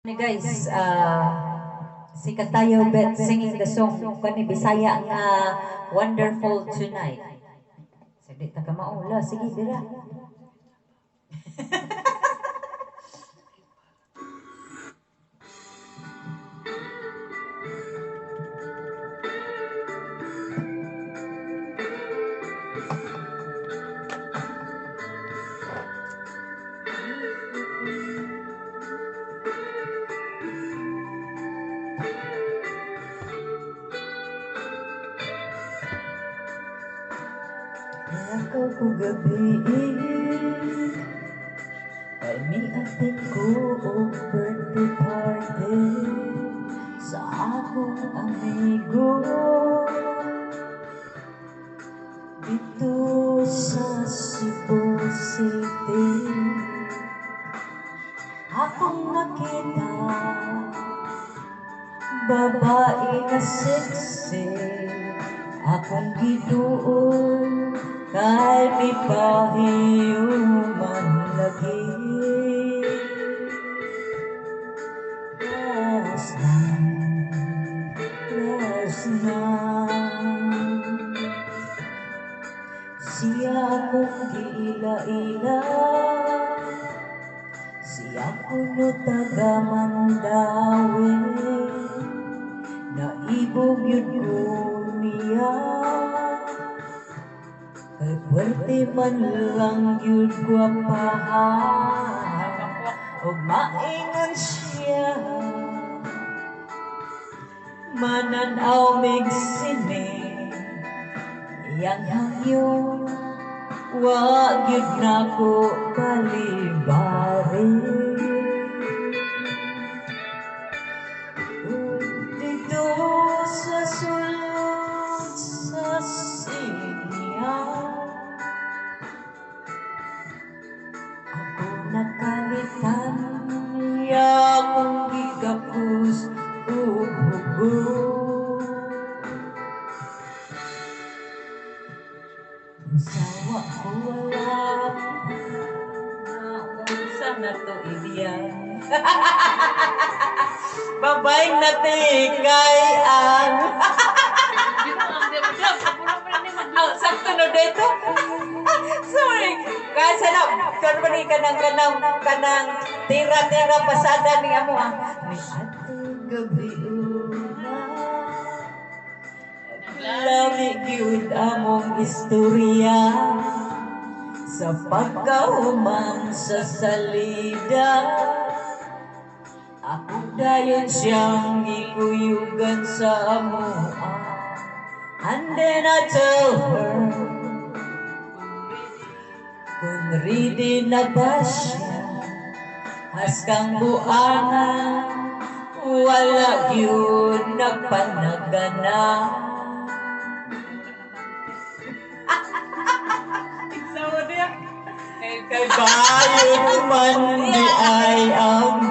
Guys, sikat tayo bet singing the song kani Bisaya nga Wonderful Tonight. Sige, ta ka maula, sige dira. Ako ko gabi ay miatin ko og birthday party sa akong amigo dito sa Cebu City. Akong nakita babae na sexy, akong giduon kay mi pahiuman lagi. Last night siya akong giila-ila, siya kuno taga Mandawi, naibog yun ko niya. Kay puwerte man lang yun gwapahan o maingon siya, mananaw mig sine yang hangyo wag yun na ko palibari. Dito sa sulod sa sinya ako nakalitan niya kung gigapos uhugo. Sawa ko wala na unsa na to ibiyan. Babaeng natikay ang sakto na dito. Sorry. Kasi na, kung ba ka kanang tira-tira pasada ni amo ha. May atong gabi una, lami gyud among istorya sa pagkahuman sa salida. Ako dayon siyang ikuyugan sa amoa, and then I tell her kung ready na ba siya, haskang buangan wala yun nagpanagana. Kay bayo man di ay ang